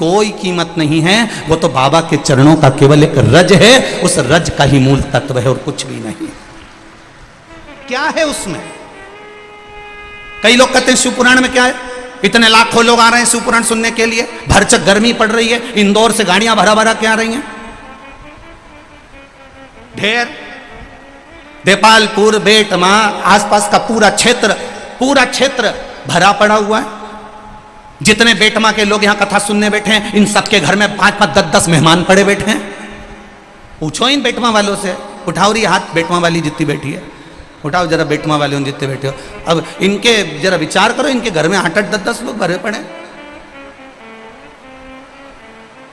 कोई कीमत नहीं है। वो तो बाबा के चरणों का केवल एक रज है, उस रज का ही मूल तत्व है और कुछ भी नहीं। क्या है उसमें? कई लोग कहते हैं शिवपुराण में क्या है, इतने लाखों लोग आ रहे हैं शिवपुराण सुनने के लिए, भरचक गर्मी पड़ रही है, इंदौर से गाड़ियां भरा भरा के आ रही हैं, ढेर देपालपुर बेटमा आसपास का पूरा क्षेत्र भरा पड़ा हुआ है। जितने बेटमा के लोग यहां कथा सुनने बैठे हैं, इन सबके घर में 5-5, 10-10 मेहमान पड़े बैठे हैं। पूछो इन बेटमा वालों से, उठाओ रही हाथ बेटमा वाली जितनी बैठी है, उठाओ जरा बेटमा वाले जितने बैठे हो। अब इनके जरा विचार करो, इनके घर में 8-8, 10-10 लोग भरे पड़े।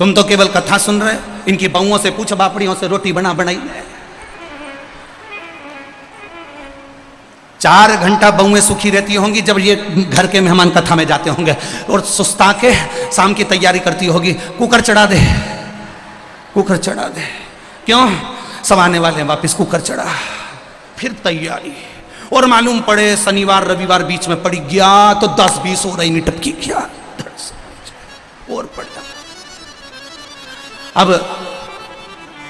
तुम तो केवल कथा सुन रहे, इनकी बहुओं से पूछ, बापड़ियों से रोटी बनाई। 4 घंटा बहुएं सुखी रहती होंगी जब ये घर के मेहमान कथा में जाते होंगे, और सुस्ता के शाम की तैयारी करती होगी, कुकर चढ़ा दे, कुकर चढ़ा दे। क्यों? सब आने वाले हैं वापिस, कुकर चढ़ा, फिर तैयारी। और मालूम पड़े शनिवार रविवार बीच में पड़ी गया तो 10-20 हो रही नहीं टपकी गया और पड़ जाता। अब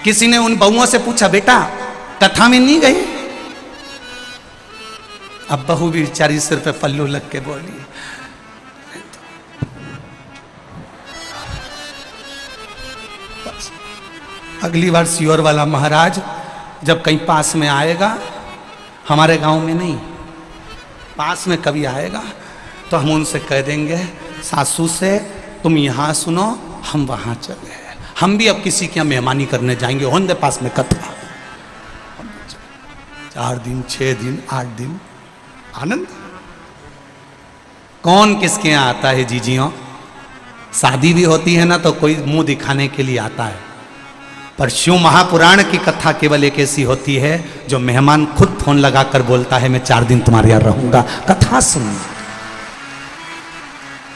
किसी ने उन बहुओं से पूछा, बेटा कथा में नहीं गए? अब बहू भी बेचारी सिर पे पल्लू लग के बोली, अगली बार सियोर वाला महाराज जब कहीं पास में आएगा, हमारे गांव में नहीं, पास में कभी आएगा तो हम उनसे कह देंगे, सासू से तुम यहां सुनो, हम वहां चले, हम भी अब किसी के यहाँ मेहमानी करने जाएंगे, होंदे पास में कथा। 4 दिन 6 दिन 8 दिन आनंद। कौन किसके यहाँ आता है जीजियों? शादी भी होती है ना तो कोई मुंह दिखाने के लिए आता है, पर शिव महापुराण की कथा केवल एक ऐसी होती है जो मेहमान खुद फोन लगाकर बोलता है, मैं 4 दिन तुम्हारे यहाँ रहूंगा। कथा सुनना,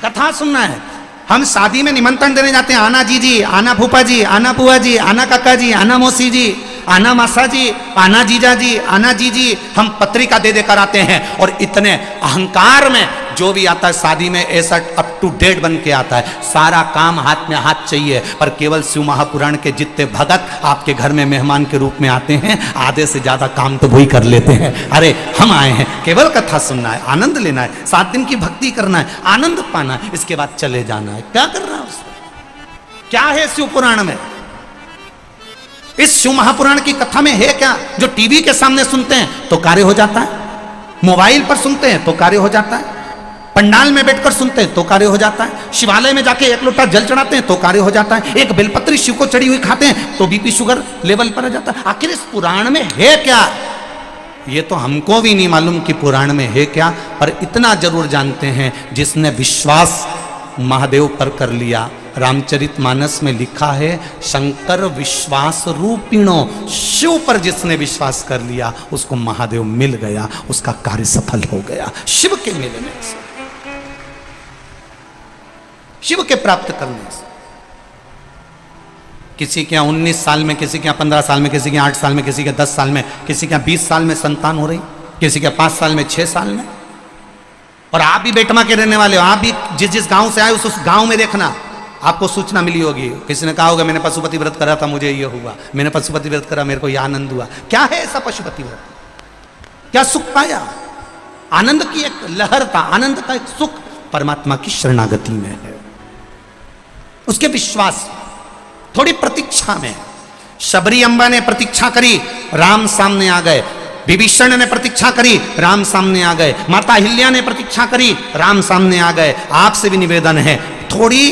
कथा सुनना है। हम शादी में निमंत्रण देने जाते हैं, आना जीजी, आना फूफा जी, आना बुआ जी, आना काका जी, आना मौसी जी, आना मासा जी, आना जीजा जी, आना जीजी, हम पत्रिका दे देकर आते हैं। और इतने अहंकार में जो भी आता है शादी में ऐसा अप टू डेट बन के आता है, सारा काम हाथ में हाथ चाहिए। पर केवल शिव महापुराण के जितने भगत आपके घर में मेहमान के रूप में आते हैं, आधे से ज्यादा काम तो वही कर लेते हैं। अरे हम आए हैं केवल कथा सुनना है, आनंद लेना है, 7 दिन की भक्ति करना है, आनंद पाना है, इसके बाद चले जाना है। क्या कर रहा है उसमें? क्या है शिव पुराण में? इस शिव महापुराण की कथा में है क्या? जो टीवी के सामने सुनते हैं तो कार्य हो जाता है, मोबाइल पर सुनते हैं तो कार्य हो जाता है, पंडाल में बैठकर सुनते हैं तो कार्य हो जाता है, शिवालय में जाके 1 लोटा जल चढ़ाते हैं तो कार्य हो जाता है, एक बेलपत्री शिव को चढ़ी हुई खाते हैं तो बीपी शुगर लेवल पर आ जाता है। आखिर इस पुराण में है क्या? ये तो हमको भी नहीं मालूम कि पुराण में है क्या, पर इतना जरूर जानते हैं, जिसने विश्वास महादेव पर कर लिया, रामचरितमानस में लिखा है, शंकर विश्वास रूपिणो, शिव पर जिसने विश्वास कर लिया उसको महादेव मिल गया, उसका कार्य सफल हो गया। शिव के मिलने से, शिव के प्राप्त करने से। किसी के यहाँ 19 साल में, किसी के यहाँ 15 साल में, किसी के यहाँ 8 साल में, किसी के 10 साल में, किसी के यहाँ 20 साल में संतान हो रही, किसी के 5 साल में, 6 साल में। और आप भी बेटमा के रहने वाले हो, आप भी जिस गांव से आए उस गांव में देखना आपको सूचना मिली होगी, किसी ने कहा होगा मैंने पशुपति व्रत करा था, मुझे ये हुआ, मैंने पशुपति व्रत करा, मेरे को ये आनंद हुआ। क्या है ऐसा पशुपति व्रत? क्या सुख पाया? आनंद की एक लहर था, आनंद का एक सुख परमात्मा की शरणागति में है, उसके विश्वास, थोड़ी प्रतीक्षा में। शबरी अम्बा ने प्रतीक्षा करी, राम सामने आ गए। विभीषण ने प्रतीक्षा करी, राम सामने आ गए। माता अहिल्या ने प्रतीक्षा करी, राम सामने आ गए। आपसे भी निवेदन है, थोड़ी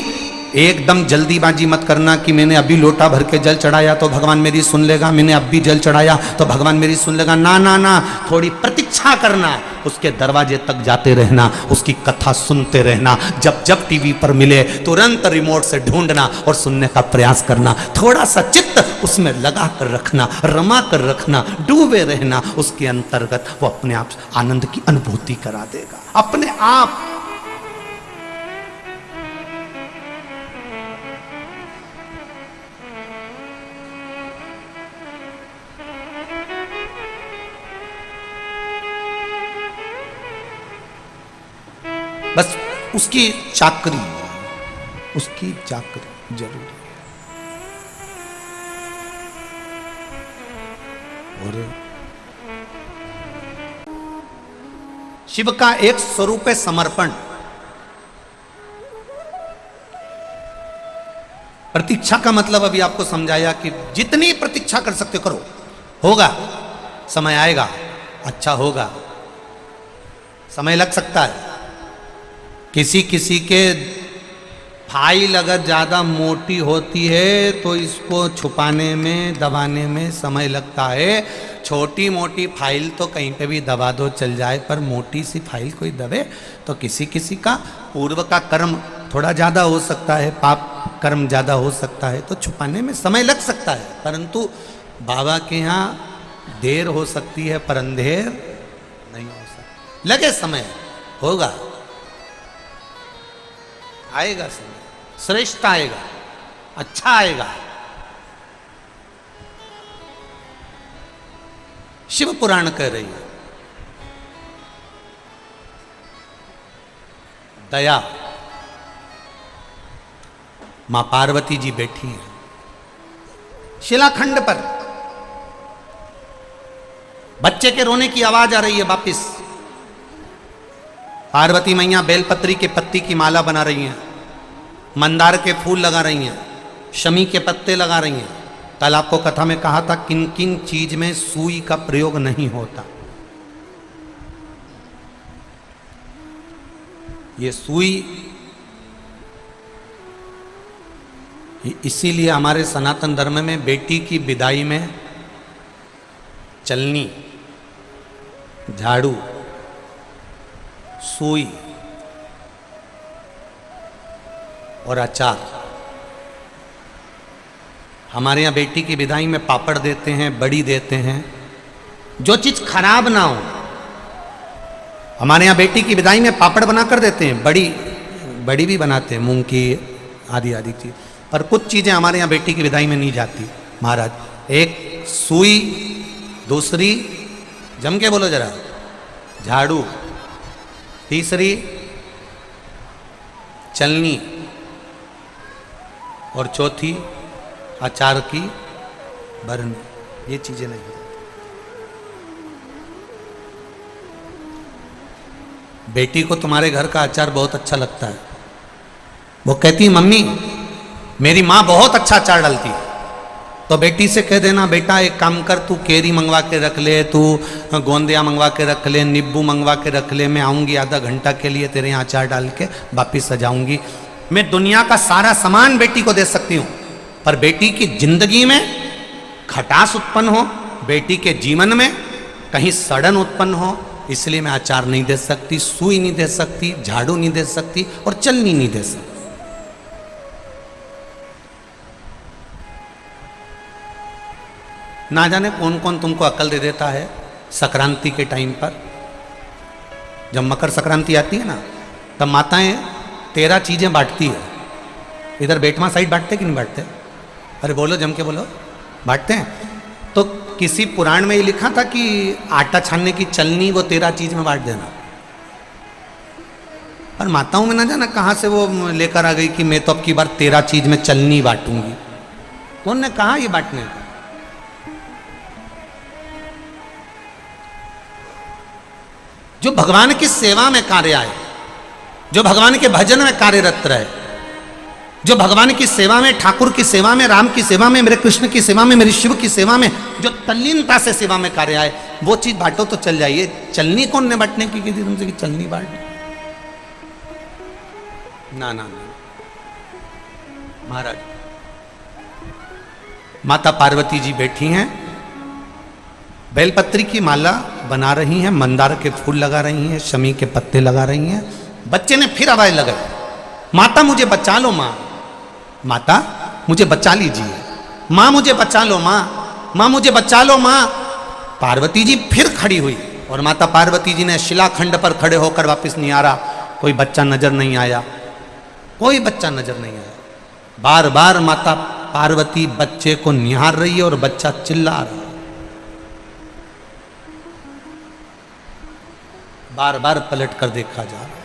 एकदम जल्दीबाजी मत करना कि मैंने अभी लोटा भर के जल चढ़ाया तो भगवान मेरी सुन लेगा, मैंने अभी जल चढ़ाया तो भगवान मेरी सुन लेगा। ना ना ना, थोड़ी प्रतीक्षा करना, उसके दरवाजे तक जाते रहना, उसकी कथा सुनते रहना। जब जब टीवी पर मिले तुरंत रिमोट से ढूंढना और सुनने का प्रयास करना। थोड़ा सा चित्त उसमें लगा कर रखना, रमा कर रखना, डूबे रहना, उसके अंतर्गत वो अपने आप आनंद की अनुभूति करा देगा अपने आप। बस उसकी चाकरी, उसकी जागृति जरूरी है। और शिव का एक स्वरूप है समर्पण। प्रतीक्षा का मतलब अभी आपको समझाया कि जितनी प्रतीक्षा कर सकते हो करो, होगा, समय आएगा, अच्छा होगा। समय लग सकता है, किसी किसी के फाइल अगर ज्यादा मोटी होती है तो इसको छुपाने में, दबाने में समय लगता है। छोटी मोटी फाइल तो कहीं पे भी दबा दो चल जाए, पर मोटी सी फाइल कोई दबे तो किसी किसी का पूर्व का कर्म थोड़ा ज्यादा हो सकता है, पाप कर्म ज्यादा हो सकता है, तो छुपाने में समय लग सकता है। परंतु बाबा के यहाँ देर हो सकती है पर अंधेर नहीं हो सकती। लगे समय, होगा, आएगा समय, श्रेष्ठ आएगा, अच्छा आएगा। शिव पुराण कह रही है दया। मां पार्वती जी बैठी हैं शिलाखंड पर, बच्चे के रोने की आवाज आ रही है वापिस। पार्वती मैया बेलपत्री के पत्ती की माला बना रही हैं, मंदार के फूल लगा रही हैं, शमी के पत्ते लगा रही हैं। कल आपको कथा में कहा था किन किन चीज में सुई का प्रयोग नहीं होता। ये सुई इसीलिए हमारे सनातन धर्म में बेटी की विदाई में चलनी, झाड़ू, सुई और अचार। हमारे यहाँ बेटी की विदाई में पापड़ देते हैं, बड़ी देते हैं, जो चीज खराब ना हो। हमारे यहाँ बेटी की विदाई में पापड़ बना कर देते हैं, बड़ी भी बनाते हैं, मूंग की आदि आदि चीज। पर कुछ चीजें हमारे यहाँ बेटी की विदाई में नहीं जाती महाराज। एक सुई, दूसरी जम के बोलो जरा, झाड़ू, तीसरी चलनी और चौथी अचार की बरनी। ये चीजें नहीं। बेटी को तुम्हारे घर का अचार बहुत अच्छा लगता है। वो कहती मम्मी मेरी माँ बहुत अच्छा अचार डालती है। तो बेटी से कह देना बेटा एक काम कर, तू केरी मंगवा के रख ले, तू गोंदिया मंगवा के रख ले, नींबू मंगवा के रख ले, मैं आऊँगी आधा घंटा के लिए तेरे यहाँ अचार डाल के वापिस सजाऊंगी। मैं दुनिया का सारा सामान बेटी को दे सकती हूँ, पर बेटी की जिंदगी में खटास उत्पन्न हो, बेटी के जीवन में कहीं सड़न उत्पन्न हो, इसलिए मैं अचार नहीं दे सकती, सुई नहीं दे सकती, झाड़ू नहीं दे सकती और चलनी नहीं दे सकती। ना जाने कौन कौन तुमको अकल दे देता है। संक्रांति के टाइम पर जब मकर संक्रांति आती है ना, तब माताएं 13 चीजें बांटती है। इधर बेटमा साइड बांटते कि नहीं बांटते? अरे बोलो, जम के बोलो, बांटते हैं। तो किसी पुराण में ये लिखा था कि आटा छानने की चलनी वो 13 चीज में बांट देना। पर माताओं में ना जाना कहां से वो लेकर आ गई कि मैं तो अब की बार 13 चीज में चलनी बांटूंगी। कौन ने कहा ये बांटने? जो भगवान की सेवा में कार्य आए, जो भगवान के भजन में कार्यरत रहे, जो भगवान की सेवा में, ठाकुर की सेवा में, राम की सेवा में, मेरे कृष्ण की सेवा में, मेरे शिव की सेवा में जो तल्लीनता से सेवा में कार्य आए, वो चीज बांटो तो चल जाइए। चलनी कौन ने बांटने की थी तुमसे कि चलनी बांट? ना ना ना महाराज। माता पार्वती जी बैठी हैं, बेलपत्री की माला बना रही हैं, मंदार के फूल लगा रही हैं, शमी के पत्ते लगा रही हैं। बच्चे ने फिर आवाज लगाई, माता मुझे बचा लो माँ, माता मुझे बचा लीजिए, माँ मुझे बचा लो माँ, माँ मुझे बचा लो माँ। पार्वती जी फिर खड़ी हुई और माता पार्वती जी ने शिलाखंड पर खड़े होकर वापस निहारा, कोई बच्चा नजर नहीं आया, कोई बच्चा नजर नहीं आया। बार बार माता पार्वती बच्चे को निहार रही है और बच्चा चिल्ला रहा है। बार बार पलट कर देखा जा रहा है।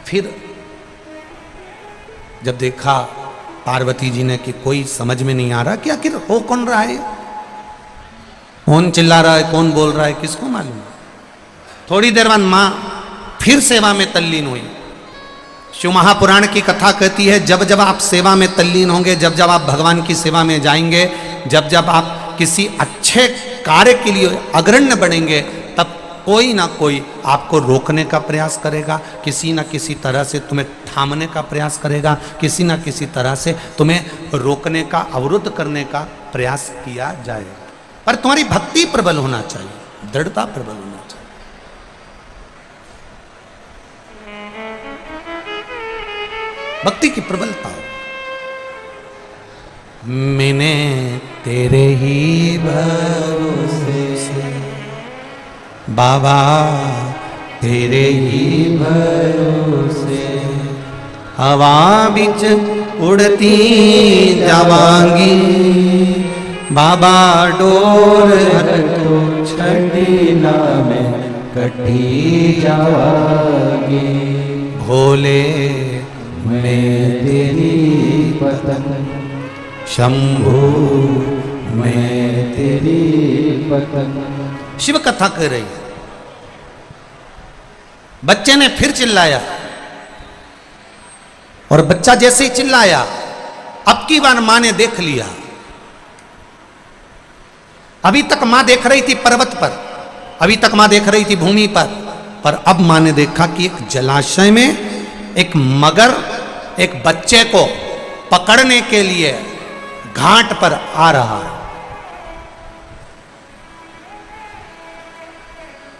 फिर जब देखा पार्वती जी ने कि कोई समझ में नहीं आ रहा कि आखिर हो कौन रहा है, कौन चिल्ला रहा है, कौन बोल रहा है, किसको मालूम। थोड़ी देर बाद मां फिर सेवा में तल्लीन हुई। शिव महापुराण की कथा कहती है, जब जब आप सेवा में तल्लीन होंगे, जब जब आप भगवान की सेवा में जाएंगे, जब जब आप किसी अच्छे कार्य के लिए अग्रण्य बनेंगे, तब कोई ना कोई आपको रोकने का प्रयास करेगा, किसी ना किसी तरह से तुम्हें थामने का प्रयास करेगा, किसी ना किसी तरह से तुम्हें रोकने का, अवरुद्ध करने का प्रयास किया जाएगा। पर तुम्हारी भक्ति प्रबल होना चाहिए, दृढ़ता प्रबल होना चाहिए। भक्ति की प्रबलता। मैंने तेरे ही भरोसे से बाबा, तेरे ही भरोसे हवा बिच उड़ती जावांगी, बाबा डोर तो छड़ी ना में कटी जावांगी, भोले मैं तेरी पतंग, शंभू मैं तेरी पतंग। शिव कथा कह रही है। बच्चे ने फिर चिल्लाया, और बच्चा जैसे ही चिल्लाया, अब की बार मां ने देख लिया। अभी तक मां देख रही थी पर्वत पर, अभी तक मां देख रही थी भूमि पर अब मां ने देखा कि एक जलाशय में एक मगर एक बच्चे को पकड़ने के लिए घाट पर आ रहा है।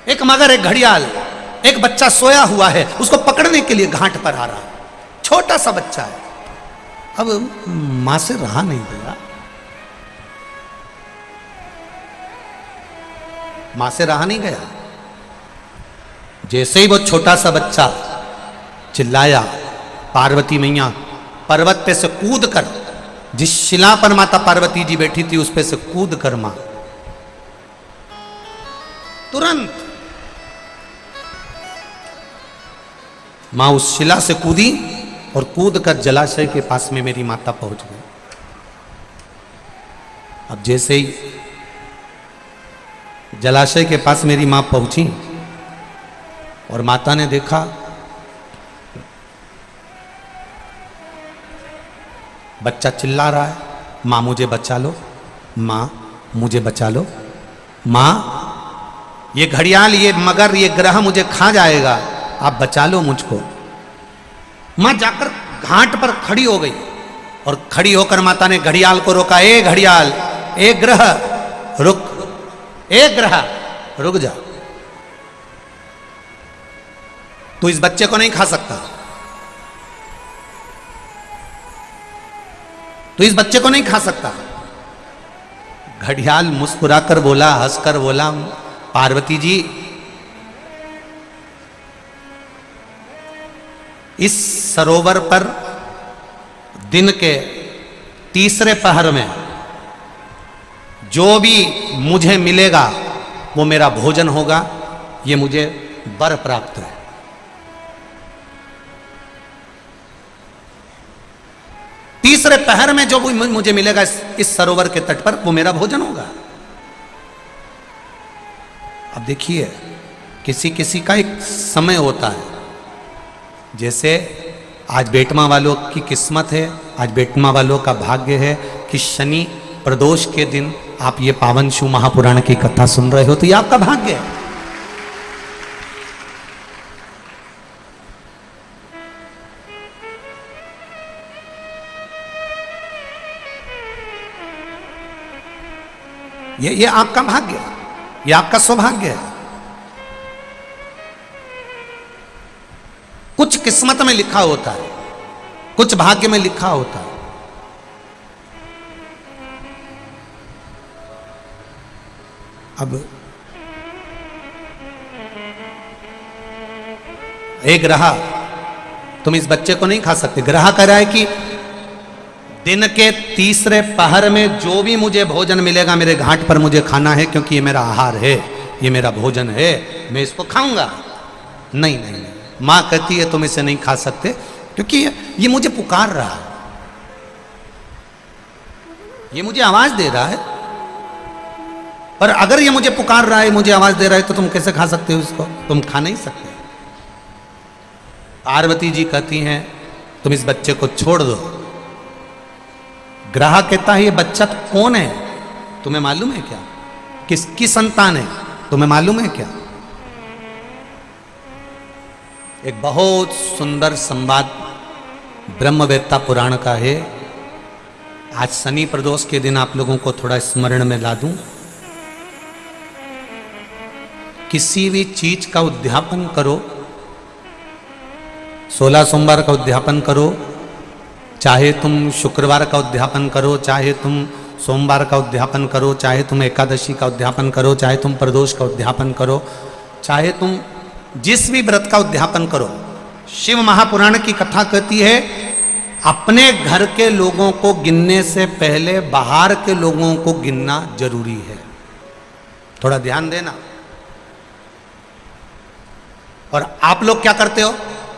एक मगर, एक घड़ियाल, एक बच्चा सोया हुआ है, उसको पकड़ने के लिए घाट पर आ रहा है। छोटा सा बच्चा है। अब मां से रहा नहीं गया, मां से रहा नहीं गया। जैसे ही वो छोटा सा बच्चा चिल्लाया, पार्वती मैया पर्वत पे से कूद कर, जिस शिला पर माता पार्वती जी बैठी थी उस पे से कूद कर मां तुरंत मां उस शिला से कूदी और कूद कर जलाशय के पास में मेरी माता पहुंच गई। अब जैसे ही जलाशय के पास मेरी मां पहुंची और माता ने देखा बच्चा चिल्ला रहा है, मां मुझे बचा लो, मां मुझे बचा लो, मां ये घड़ियाल, ये मगर, ये ग्रह मुझे खा जाएगा, आप बचा लो मुझको। मां जाकर घाट पर खड़ी हो गई और खड़ी होकर माता ने घड़ियाल को रोका, ए घड़ियाल, ए ग्रह रुक, ए ग्रह रुक जा, तू इस बच्चे को नहीं खा सकता, तू इस बच्चे को नहीं खा सकता। घड़ियाल मुस्कुराकर बोला, हंसकर बोला, पार्वती जी इस सरोवर पर दिन के तीसरे पहर में जो भी मुझे मिलेगा वो मेरा भोजन होगा, ये मुझे वर प्राप्त है। तीसरे पहर में जो मुझे मिलेगा इस सरोवर के तट पर, वो मेरा भोजन होगा। अब देखिए, किसी किसी का एक समय होता है। जैसे आज बेटमा वालों की किस्मत है, आज बेटमा वालों का भाग्य है कि शनि प्रदोष के दिन आप ये पावन शिव महापुराण की कथा सुन रहे हो, तो ये आपका भाग्य है। ये आपका भाग्य है, ये आपका सौभाग्य है। कुछ किस्मत में लिखा होता है, कुछ भाग्य में लिखा होता है। अब एक ग्रह, तुम इस बच्चे को नहीं खा सकते। ग्रह कह रहा है कि दिन के तीसरे पहर में जो भी मुझे भोजन मिलेगा मेरे घाट पर मुझे खाना है, क्योंकि ये मेरा आहार है, ये मेरा भोजन है, मैं इसको खाऊंगा। नहीं नहीं, नहीं। मां कहती है तुम इसे नहीं खा सकते, क्योंकि ये मुझे पुकार रहा है, ये मुझे आवाज दे रहा है। और अगर ये मुझे पुकार रहा है, मुझे आवाज दे रहा है, तो तुम कैसे खा सकते हो इसको? तुम खा नहीं सकते। पार्वती जी कहती हैं तुम इस बच्चे को छोड़ दो। ग्रह कहता है ये बच्चा कौन है तुम्हें मालूम है क्या? किसकी संतान है तुम्हें मालूम है क्या? एक बहुत सुंदर संवाद ब्रह्मवेत्ता पुराण का है। आज शनि प्रदोष के दिन आप लोगों को थोड़ा स्मरण में ला दूं। किसी भी चीज का उद्यापन करो, 16 सोमवार का उद्यापन करो, चाहे तुम शुक्रवार का उद्यापन करो, चाहे तुम सोमवार का उद्यापन करो, चाहे तुम एकादशी का उद्यापन करो, चाहे तुम प्रदोष का उद्यापन करो, चाहे तुम जिस भी व्रत का उद्यापन करो, शिव महापुराण की कथा कहती है अपने घर के लोगों को गिनने से पहले बाहर के लोगों को गिनना जरूरी है। थोड़ा ध्यान देना। और आप लोग क्या करते हो?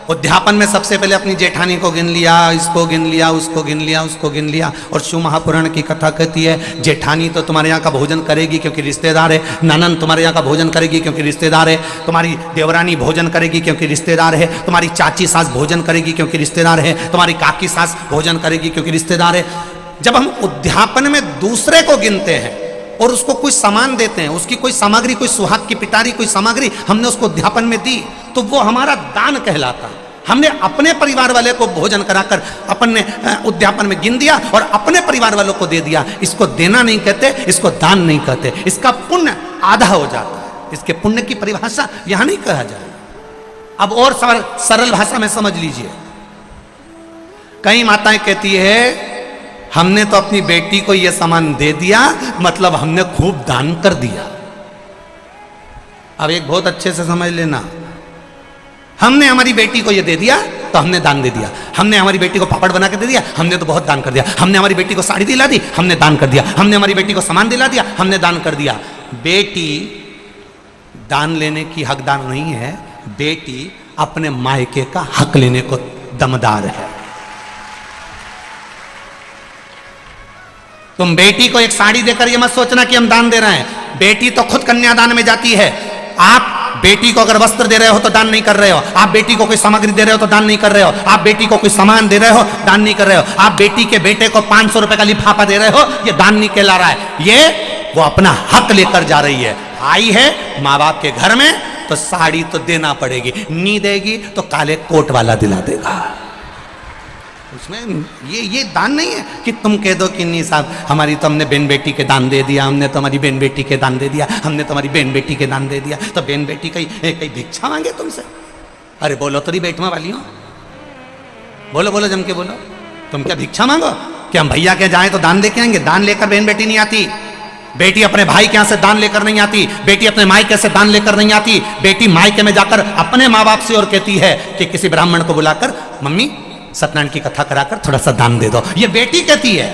उद्यापन में सबसे पहले अपनी जेठानी को गिन लिया, इसको गिन लिया, उसको गिन लिया, उसको गिन लिया। और शिव महापुराण की कथा कहती है जेठानी तो तुम्हारे यहाँ का भोजन करेगी क्योंकि रिश्तेदार है, ननन तुम्हारे यहाँ का भोजन करेगी क्योंकि रिश्तेदार है, तुम्हारी देवरानी भोजन करेगी क्योंकि रिश्तेदार है, तुम्हारी चाची सास भोजन करेगी क्योंकि रिश्तेदार है, तुम्हारी काकी सास भोजन करेगी क्योंकि रिश्तेदार है। जब हम उद्यापन में दूसरे को गिनते हैं और उसको कोई सामान देते हैं, उसकी कोई सामग्री, कोई सुहाग की पिटारी, कोई सामग्री हमने उसको उद्यापन में दी, तो वो हमारा दान कहलाता है। हमने अपने परिवार वाले को भोजन कराकर अपने उद्यापन में गिन दिया और अपने परिवार वालों को दे दिया। इसको देना नहीं कहते, इसको दान नहीं कहते, इसका पुण्य आधा हो जाता है। इसके पुण्य की परिभाषा यहां नहीं कहा जाए। अब और सरल भाषा में समझ लीजिए। कई माताएं कहती है हमने तो अपनी बेटी को यह सामान दे दिया, मतलब हमने खूब दान कर दिया। अब एक बहुत अच्छे से समझ लेना, हमने हमारी बेटी को ये दे दिया तो हमने दान दे दिया। हमने हमारी बेटी को पापड़ बना के दे दिया, हमने तो बहुत दान कर दिया। हमने हमारी बेटी को साड़ी दिला दी, हमने दान कर दिया। हमने हमारी बेटी को सामान दिला दिया, हमने दान कर दिया। बेटी दान लेने की हकदार नहीं है, बेटी अपने मायके का हक लेने को दमदार है। तुम बेटी को एक साड़ी देकर ये मत सोचना कि हम दान दे रहे हैं। बेटी तो खुद कन्यादान में जाती है। आप बेटी को अगर वस्त्र दे रहे हो तो दान नहीं कर रहे हो। आप बेटी को कोई सामग्री दे रहे हो तो दान नहीं कर रहे हो। आप बेटी को कोई सामान दे रहे हो, दान नहीं कर रहे हो। आप बेटी के बेटे को 500 रुपए का लिफाफा दे रहे हो, ये दान नहीं कहला रहा है। ये वो अपना हक लेकर जा रही है। आई है माँ बाप के घर में तो साड़ी तो देना पड़ेगी, नहीं देगी तो काले कोट वाला दिला देगा। उसमें ये दान नहीं है कि तुम कह दो कि नहीं साहब हमारी तो हमने बहन बेटी के दान दे दिया, हमने तो हमारी बहन बेटी के दान दे दिया, हमने तो हमारी बहन बेटी के दान दे दिया, तो बहन बेटी कहीं भिक्षा मांगे तुमसे? अरे बोलो तो बेटमा वाली हो, बोलो बोलो जम के बोलो। तुम क्या भिक्षा मांगो कि हम भैया के जाए तो दान लेके आएंगे? दान लेकर बहन बेटी नहीं आती। बेटी अपने भाई के यहाँ से दान लेकर नहीं आती। बेटी अपने मायके से दान लेकर नहीं आती। बेटी मायके में जाकर अपने माँ बाप से और कहती है कि किसी ब्राह्मण को बुलाकर मम्मी सत्यनारायण की कथा कराकर थोड़ा सा दान दे दो। ये बेटी कहती है।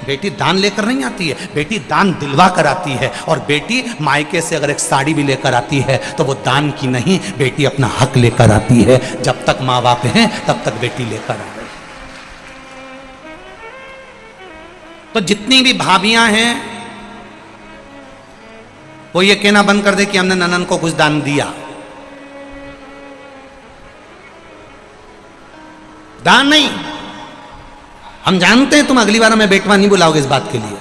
बेटी दान लेकर नहीं आती है, बेटी दान दिलवा कर आती है। और बेटी मायके से अगर एक साड़ी भी लेकर आती है तो वो दान की नहीं, बेटी अपना हक लेकर आती है। जब तक माँ बाप हैं तब तक बेटी लेकर आ रही। तो जितनी भी भाभियां हैं वो ये कहना बंद कर दे कि हमने ननन को कुछ दान दिया। दान नहीं। हम जानते हैं तुम अगली बार हमें बेटवा नहीं बुलाओगे इस बात के लिए,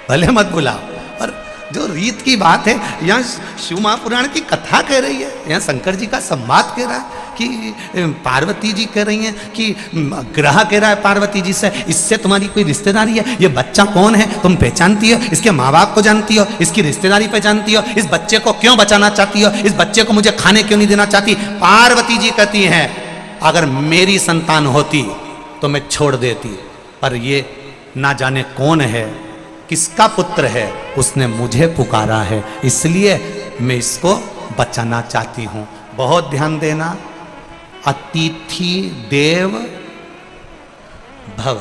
भले मत बुलाओ। और जो रीत की बात है, यहाँ शिव महापुराण की कथा कह रही है, यहाँ शंकर जी का संवाद कह रहा है कि पार्वती जी कह रही हैं कि ग्रह कह रहा है पार्वती जी से, इससे तुम्हारी कोई रिश्तेदारी है? ये बच्चा कौन है तुम पहचानती हो? इसके माँ बाप को जानती हो? इसकी रिश्तेदारी पहचानती हो? इस बच्चे को क्यों बचाना चाहती हो? इस बच्चे को मुझे खाने क्यों नहीं देना चाहती? पार्वती जी कहती हैं अगर मेरी संतान होती तो मैं छोड़ देती, पर ये ना जाने कौन है, किसका पुत्र है, उसने मुझे पुकारा है, इसलिए मैं इसको बचाना चाहती हूं। बहुत ध्यान देना। अतिथि देव भव,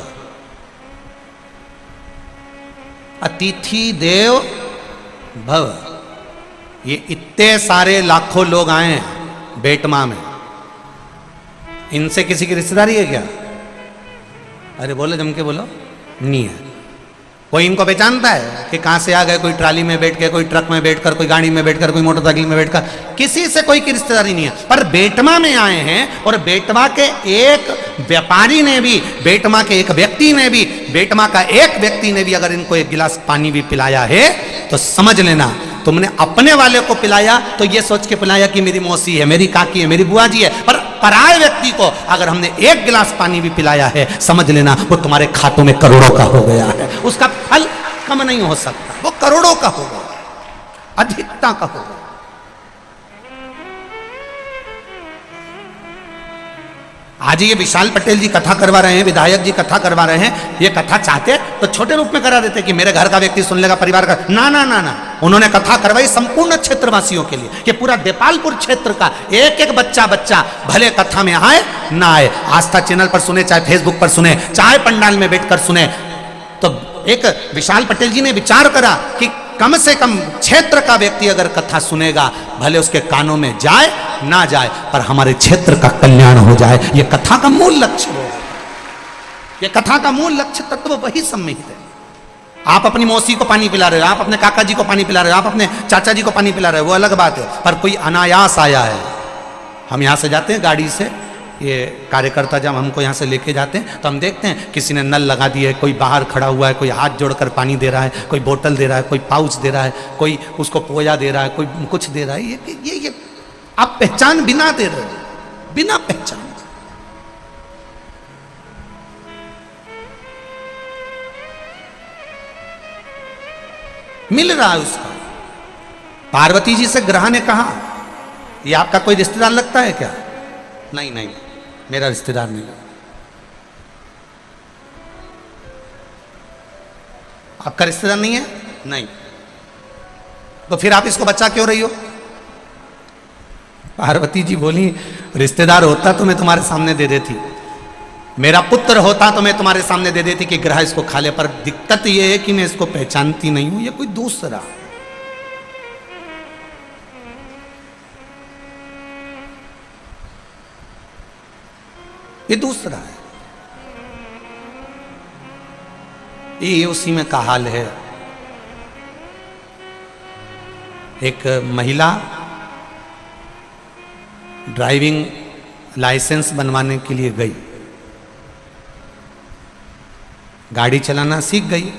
अतिथि देव भव। ये इतने सारे लाखों लोग आए बेटमा में, इनसे किसी की रिश्तेदारी है क्या? अरे बोलो, जम के बोलो। नहीं है। कोई इनको पहचानता है कि कहाँ से आ गए? कोई ट्राली में बैठ के, कोई ट्रक में बैठकर, कोई गाड़ी में बैठकर, कोई मोटरसाइकिल में बैठकर, किसी से कोई की रिश्तेदारी नहीं है। पर बेटमा में आए हैं और बेटमा के एक व्यापारी ने भी, बेटमा के एक व्यक्ति ने भी, बेटमा का एक व्यक्ति ने भी अगर इनको एक गिलास पानी भी पिलाया है तो समझ लेना तुमने अपने वाले को पिलाया तो ये सोच के पिलाया कि मेरी मौसी है, मेरी काकी है, मेरी बुआ जी है। पर पराये व्यक्ति को अगर हमने एक गिलास पानी भी पिलाया है, समझ लेना वो तुम्हारे खातों में करोड़ों का हो गया है। उसका फल कम नहीं हो सकता, वो करोड़ों का होगा, अधिकता का होगा। आज ये विशाल पटेल जी कथा करवा रहे हैं, विधायक जी कथा करवा रहे हैं। ये कथा चाहते तो छोटे रूप में करा देते कि मेरे घर का व्यक्ति सुन लेगा, परिवार का। ना ना ना ना, उन्होंने कथा करवाई संपूर्ण क्षेत्रवासियों के लिए कि पूरा देपालपुर क्षेत्र का एक एक बच्चा भले कथा में आए ना आए, आस्था चैनल पर सुने, चाहे फेसबुक पर सुने, चाहे पंडाल में बैठकर सुने। तो एक विशाल पटेल जी ने विचार करा कि कम से कम क्षेत्र का व्यक्ति अगर कथा सुनेगा, भले उसके कानों में जाए ना जाए, पर हमारे क्षेत्र का कल्याण हो जाए। यह कथा का मूल लक्ष्य हो, यह कथा का मूल लक्ष्य तत्व वही सम्मिलित है। आप अपनी मौसी को पानी पिला रहे हो, आप अपने काका जी को पानी पिला रहे हो, आप अपने चाचा जी को पानी पिला रहे हो, वो अलग बात है। पर कोई अनायास आया है, हम यहां से जाते हैं गाड़ी से, ये कार्यकर्ता जब हमको यहाँ से लेके जाते हैं तो हम देखते हैं किसी ने नल लगा दिया है, कोई बाहर खड़ा हुआ है, कोई हाथ जोड़कर पानी दे रहा है, कोई बोतल दे रहा है, कोई पाउच दे रहा है, कोई उसको पोया दे रहा है, कोई कुछ दे रहा है। ये आप पहचान बिना दे रहे हो, बिना पहचान। मिल रहा है उसका। पार्वती जी से ग्रह ने कहा, ये आपका कोई रिश्तेदार लगता है क्या? नहीं नहीं, मेरा रिश्तेदार नहीं। आपका रिश्तेदार नहीं है? नहीं। तो फिर आप इसको बचा क्यों रही हो? पार्वती जी बोली, रिश्तेदार होता तो मैं तुम्हारे सामने दे देती, मेरा पुत्र होता तो मैं तुम्हारे सामने दे देती कि ग्रह इसको खा ले। पर दिक्कत यह है कि मैं इसको पहचानती नहीं हूं, ये कोई दूसरा। ये दूसरा है। ये उसी में का हाल है। एक महिला ड्राइविंग लाइसेंस बनवाने के लिए गई, गाड़ी चलाना सीख गई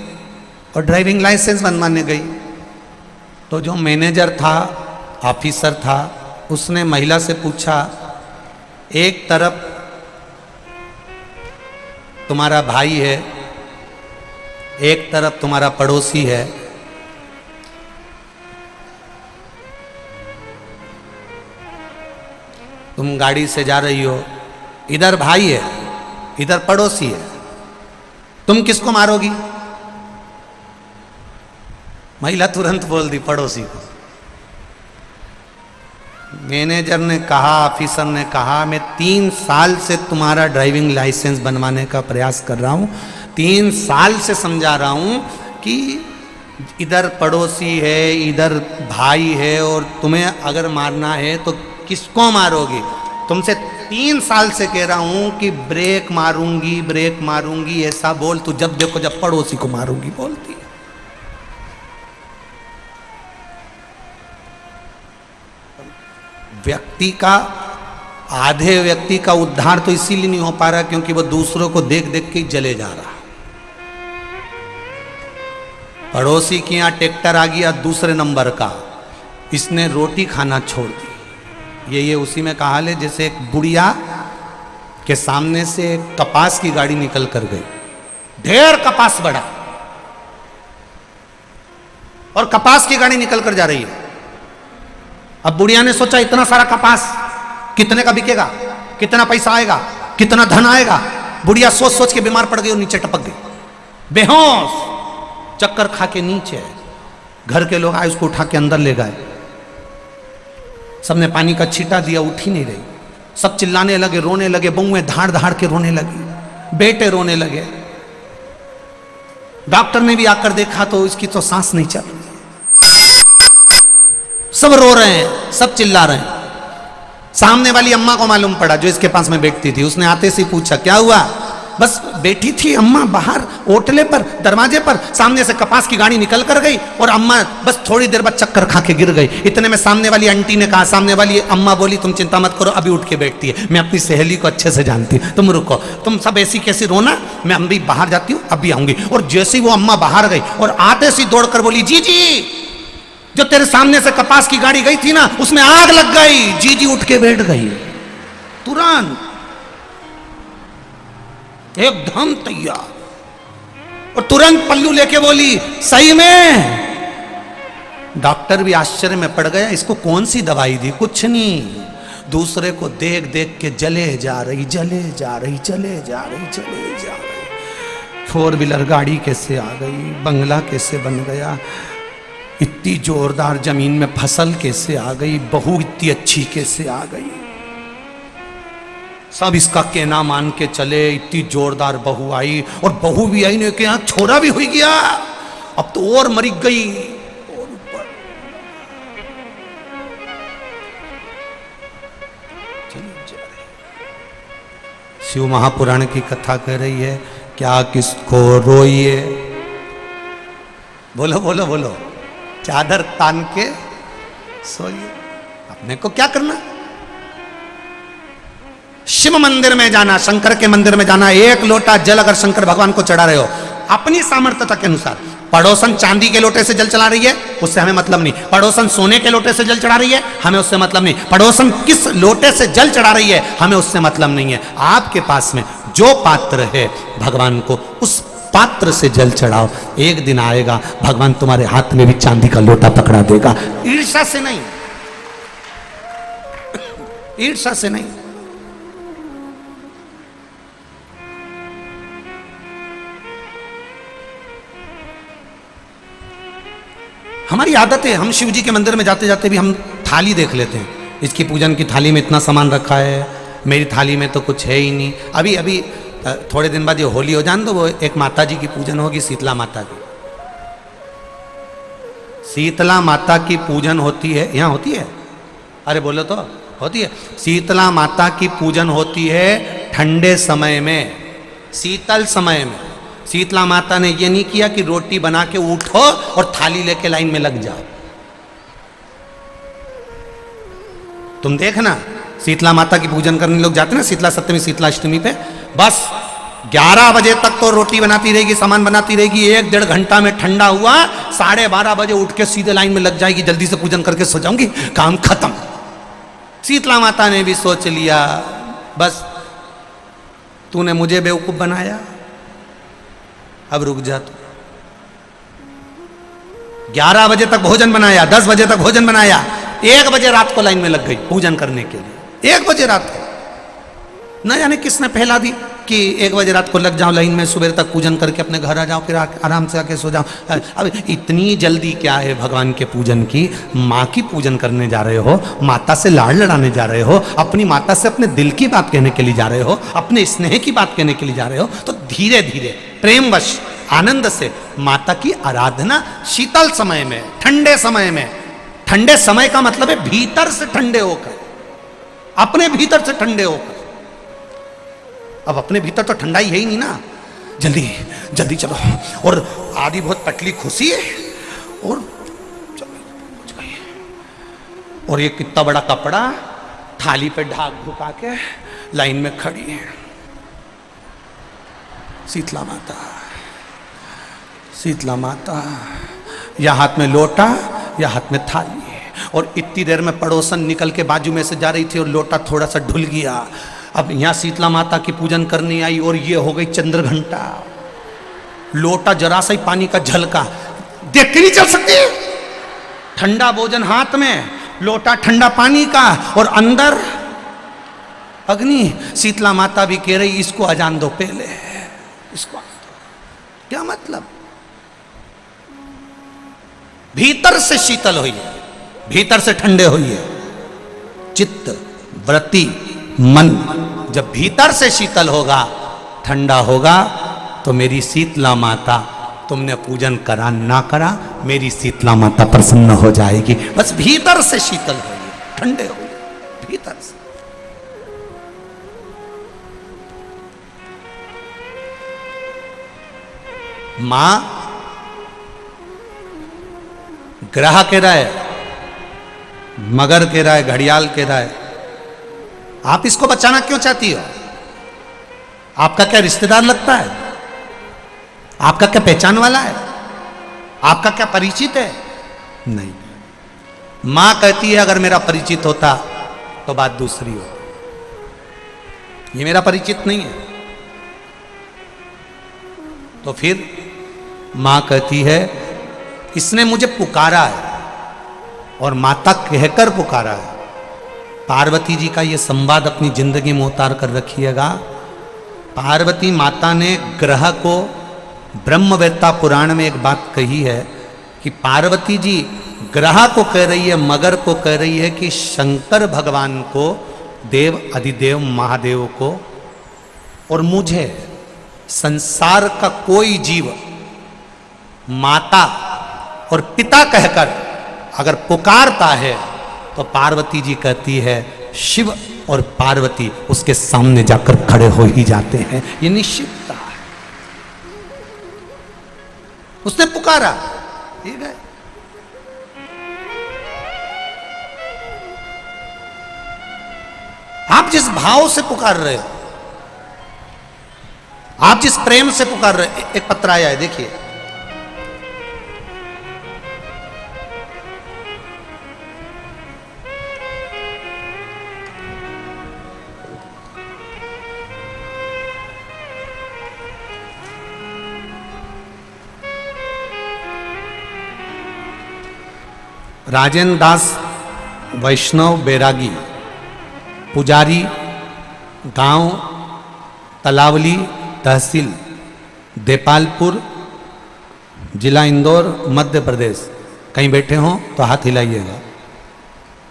और ड्राइविंग लाइसेंस बनवाने गई। तो जो मैनेजर था, ऑफिसर था, उसने महिला से पूछा, एक तरफ तुम्हारा भाई है, एक तरफ तुम्हारा पड़ोसी है, तुम गाड़ी से जा रही हो, इधर भाई है, इधर पड़ोसी है, तुम किसको मारोगी? महिला तुरंत बोल दी, पड़ोसी को। मैनेजर ने कहा, ऑफिसर ने कहा, मैं 3 साल से तुम्हारा ड्राइविंग लाइसेंस बनवाने का प्रयास कर रहा हूं, 3 साल से समझा रहा हूं कि इधर पड़ोसी है, इधर भाई है, और तुम्हें अगर मारना है तो किसको मारोगी? तुमसे 3 साल से कह रहा हूं कि ब्रेक मारूंगी, ब्रेक मारूंगी, ऐसा बोल। तू जब देखो जब पड़ोसी को मारूंगी बोलती है। व्यक्ति का, आधे व्यक्ति का उद्धार तो इसीलिए नहीं हो पा रहा क्योंकि वो दूसरों को देख देख के जले जा रहा। पड़ोसी के यहां ट्रैक्टर आ गया दूसरे नंबर का, इसने रोटी खाना छोड़ दी। ये उसी में कहा ले, जैसे एक बुढ़िया के सामने से कपास की गाड़ी निकल कर गई, ढेर कपास बढ़ा और कपास की गाड़ी निकल कर जा रही है। अब बुढ़िया ने सोचा, इतना सारा कपास कितने का बिकेगा, कितना पैसा आएगा, कितना धन आएगा। बुढ़िया सोच सोच के बीमार पड़ गई और नीचे टपक गई, बेहोश, चक्कर खा के नीचे। घर के लोग आए, उसको उठा के अंदर ले गए, सबने पानी का छींटा दिया, उठ ही नहीं रही। सब चिल्लाने लगे, रोने लगे, बहुएं धाड़ धाड़ के रोने लगी, बेटे रोने लगे। डॉक्टर ने भी आकर देखा तो इसकी तो सांस नहीं चल रही, सब रो रहे हैं, सब चिल्ला रहे हैं। सामने वाली अम्मा को मालूम पड़ा जो इसके पास में बैठती थी, उसने आते से पूछा क्या हुआ। बस बैठी थी अम्मा बाहर ओटले पर, दरवाजे पर, सामने से कपास की गाड़ी निकल कर गई और अम्मा बस थोड़ी देर बाद चक्कर खा के गिर गई। इतने में सामने वाली आंटी ने कहा, सामने वाली अम्मा बोली तुम चिंता मत करो, अभी उठ के बैठती है, मैं अपनी सहेली को अच्छे से जानती हूँ, तुम रुको, तुम सब ऐसी कैसी रोना, मैं अभी बाहर जाती हूँ, अभी आऊंगी। और जैसे ही वो अम्मा बाहर गई और आते सी दौड़ कर बोली, जी जो तेरे सामने से कपास की गाड़ी गई थी ना, उसमें आग लग गई। जी उठ के बैठ गई तुरंत, एकदम तैयार, और तुरंत पल्लू लेके बोली सही में। डॉक्टर भी आश्चर्य में पड़ गया, इसको कौन सी दवाई दी, कुछ नहीं, दूसरे को देख देख के जले जा रही, जले जा रही, चले जा रही, चले जा रही। 4 व्हीलर गाड़ी कैसे आ गई, बंगला कैसे बन गया, इतनी जोरदार जमीन में फसल कैसे आ गई, बहू इतनी अच्छी कैसे आ गई, सब इसका कहना मान के चले। इतनी जोरदार बहू आई, और बहू भी आई नहीं कि यहां छोरा भी हो गया, अब तो और मरी गई। और ऊपर शिव महापुराण की कथा कह रही है, क्या किसको रोइए, बोलो बोलो बोलो, चादर तान के सोइए, अपने को क्या करना। शिव मंदिर में जाना, शंकर के मंदिर में जाना, 1 लोटा जल अगर शंकर भगवान को चढ़ा रहे हो अपनी सामर्थ्यता के अनुसार, पड़ोसन चांदी के लोटे से जल चढ़ा रही है उससे हमें मतलब नहीं, पड़ोसन सोने के लोटे से जल चढ़ा रही है हमें उससे मतलब नहीं, पड़ोसन किस लोटे से जल चढ़ा रही है हमें उससे मतलब नहीं है। आपके पास में जो पात्र है भगवान को उस पात्र से जल चढ़ाओ, एक दिन आएगा भगवान तुम्हारे हाथ में भी चांदी का लोटा पकड़ा देगा। ईर्ष्या से नहीं, ईर्ष्या से नहीं। हमारी आदत है, हम शिव जी के मंदिर में जाते जाते भी हम थाली देख लेते हैं, इसकी पूजन की थाली में इतना सामान रखा है, मेरी थाली में तो कुछ है ही नहीं। अभी अभी थोड़े दिन बाद ये होली हो जान दो, वो एक माता जी की पूजन होगी, शीतला माता की। शीतला माता की पूजन होती है, यहाँ होती है, अरे बोलो तो होती है। शीतला माता की पूजन होती है ठंडे समय में, शीतल समय में। शीतला माता ने ये नहीं किया कि रोटी बना के उठो और थाली लेके लाइन में लग जाओ। तुम देखना शीतला माता की पूजन करने लोग जाते ना शीतला सप्तमी शीतला अष्टमी पे, बस 11 बजे तक तो रोटी बनाती रहेगी, सामान बनाती रहेगी, 1-1.5 घंटा में ठंडा हुआ, 12:30 बजे उठ के सीधे लाइन में लग जाएगी, जल्दी से पूजन करके सो जाऊंगी, काम खत्म। शीतला माता ने भी सोच लिया बस तूने मुझे बेवकूफ बनाया, अब रुक जा तू। 11 बजे तक भोजन बनाया, 10 बजे तक भोजन बनाया, 1 बजे रात को लाइन में लग गई पूजन करने के लिए। 1 बजे रात को न जाने किसने फैला दी कि 1 बजे रात को लग जाओ लाइन में, सुबह तक पूजन करके अपने घर आ जाओ, फिर आराम से आके सो जाओ। अब इतनी जल्दी क्या है भगवान के पूजन की? माँ की पूजन करने जा रहे हो, माता से लाड़ लड़ाने जा रहे हो, अपनी माता से अपने दिल की बात कहने के लिए जा रहे हो, अपने स्नेह की बात कहने के लिए जा रहे हो, तो धीरे धीरे प्रेमवश आनंद से माता की आराधना शीतल समय में, ठंडे समय में। ठंडे समय का मतलब है भीतर से ठंडे होकर, अपने भीतर से ठंडे होकर। अब अपने भीतर तो ठंडाई है ही नहीं ना, जल्दी जल्दी चलो, और आधी बहुत पतली खुशी है, और चलो, और ये कितना बड़ा कपड़ा थाली पे ढाक ढुका के लाइन में खड़ी है शीतला माता। शीतला माता या हाथ में लोटा या हाथ में थाली है, और इतनी देर में पड़ोसन निकल के बाजू में से जा रही थी और लोटा थोड़ा सा ढुल गया। अब यहाँ शीतला माता की पूजन करने आई और ये हो गई चंद्र घंटा, लोटा जरा सा ही पानी का झलका, देख के नहीं चल सकती। ठंडा भोजन हाथ में, लोटा ठंडा पानी का, और अंदर अग्नि। शीतला माता भी कह रही इसको अजान दो पहले, इसको क्या मतलब? भीतर से शीतल हुई है, भीतर से ठंडे हुई है। चित्त वृत्ति मन जब भीतर से शीतल होगा, ठंडा होगा, तो मेरी शीतला माता, तुमने पूजन करा ना करा, मेरी शीतला माता प्रसन्न हो जाएगी। बस भीतर से शीतल होइए, ठंडे होइए भीतर से। मां ग्रह कह रहा है, मगर कह रहा है, घड़ियाल कह रहा है, आप इसको बचाना क्यों चाहती हो? आपका क्या रिश्तेदार लगता है? आपका क्या पहचान वाला है? आपका क्या परिचित है? नहीं। मां कहती है अगर मेरा परिचित होता तो बात दूसरी हो, ये मेरा परिचित नहीं है। तो फिर मां कहती है इसने मुझे पुकारा है, और माता कहकर पुकारा है। पार्वती जी का ये संवाद अपनी जिंदगी में उतार कर रखिएगा। पार्वती माता ने ग्रह को, ब्रह्मवेत्ता पुराण में एक बात कही है कि पार्वती जी ग्रह को कह रही है, मगर को कह रही है कि शंकर भगवान को, देव अधिदेव महादेव को और मुझे, संसार का कोई जीव माता और पिता कहकर अगर पुकारता है तो पार्वती जी कहती है शिव और पार्वती उसके सामने जाकर खड़े हो ही जाते हैं। ये निश्चितता है। उसने पुकारा, ठीक है। आप जिस भाव से पुकार रहे हो, आप जिस प्रेम से पुकार रहे हो, एक पत्र आया है देखिए। राजेंद्र दास वैष्णव बैरागी, पुजारी, गांव तलावली, तहसील देपालपुर, जिला इंदौर, मध्य प्रदेश। कहीं बैठे हों तो हाथ हिलाइएगा,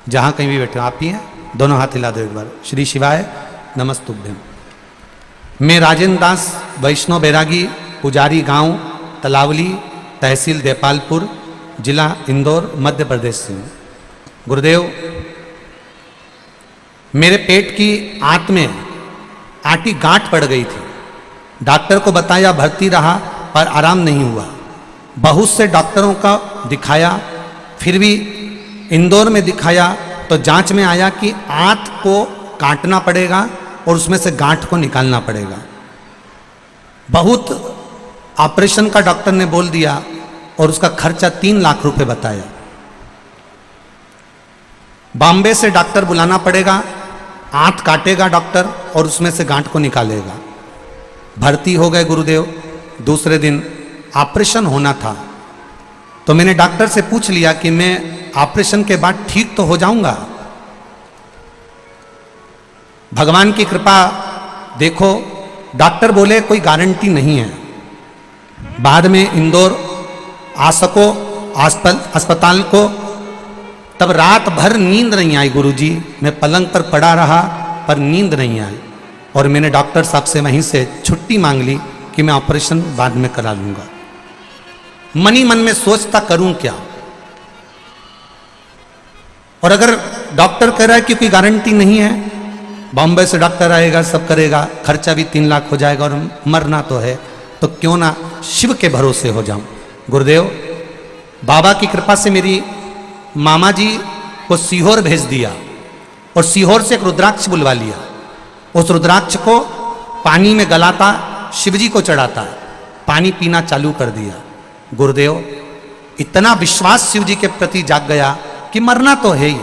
जहां कहीं भी बैठे हो। आप ही हैं, दोनों हाथ हिला दो एक बार। श्री शिवाय नमस्तुभ्यम। मैं राजेंद्र दास वैष्णव बैरागी, पुजारी, गांव तलावली, तहसील देपालपुर, जिला इंदौर, मध्य प्रदेश से हूँ। गुरुदेव, मेरे पेट की आंत में आटी गांठ पड़ गई थी। डॉक्टर को बताया, भर्ती रहा, पर आराम नहीं हुआ। बहुत से डॉक्टरों का दिखाया, फिर भी इंदौर में दिखाया तो जांच में आया कि आंत को काटना पड़ेगा और उसमें से गांठ को निकालना पड़ेगा। बहुत ऑपरेशन का डॉक्टर ने बोल दिया और उसका खर्चा 3 लाख रुपए बताया। बॉम्बे से डॉक्टर बुलाना पड़ेगा, आंत काटेगा डॉक्टर और उसमें से गांठ को निकालेगा। भर्ती हो गए गुरुदेव। दूसरे दिन ऑपरेशन होना था, तो मैंने डॉक्टर से पूछ लिया कि मैं ऑपरेशन के बाद ठीक तो हो जाऊंगा? भगवान की कृपा देखो, डॉक्टर बोले कोई गारंटी नहीं है। बाद में इंदौर आ सको अस्पताल को, तब रात भर नींद नहीं आई गुरुजी। मैं पलंग पर पड़ा रहा पर नींद नहीं आई, और मैंने डॉक्टर साहब से वहीं से छुट्टी मांग ली कि मैं ऑपरेशन बाद में करा लूंगा। मन ही मन में सोचता करूं क्या, और अगर डॉक्टर कह रहा है कि कोई गारंटी नहीं है, बॉम्बे से डॉक्टर आएगा, सब करेगा, खर्चा भी 3 लाख हो जाएगा और मरना तो है, तो क्यों ना शिव के भरोसे हो जाऊं। गुरुदेव, बाबा की कृपा से मेरी मामा जी को सीहोर भेज दिया, और सीहोर से एक रुद्राक्ष बुलवा लिया। उस रुद्राक्ष को पानी में गलाता, शिवजी को चढ़ाता, पानी पीना चालू कर दिया। गुरुदेव, इतना विश्वास शिवजी के प्रति जाग गया कि मरना तो है ही।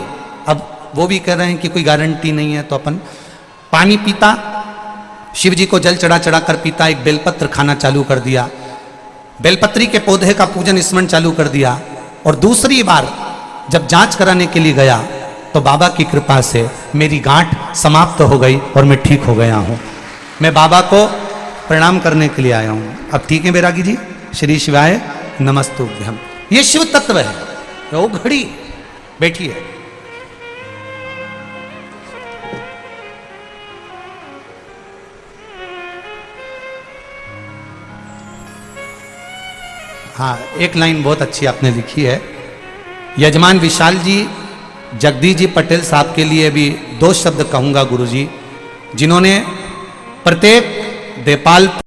अब वो भी कह रहे हैं कि कोई गारंटी नहीं है, तो अपन पानी पीता, शिवजी को जल चढ़ा चढ़ा कर पीता। एक बेलपत्र खाना चालू कर दिया, बेलपत्री के पौधे का पूजन स्मरण चालू कर दिया। और दूसरी बार जब जांच कराने के लिए गया तो बाबा की कृपा से मेरी गांठ समाप्त हो गई और मैं ठीक हो गया हूँ। मैं बाबा को प्रणाम करने के लिए आया हूँ। अब ठीक है बैरागी जी? श्री शिवाय नमस्तुभ्यम। ये शिव तत्व है। वो घड़ी बैठिए। हाँ, एक लाइन बहुत अच्छी आपने लिखी है। यजमान विशाल जी, जगदीश जी पटेल साहब के लिए भी 2 शब्द कहूँगा गुरुजी, जिन्होंने प्रत्येक देपाल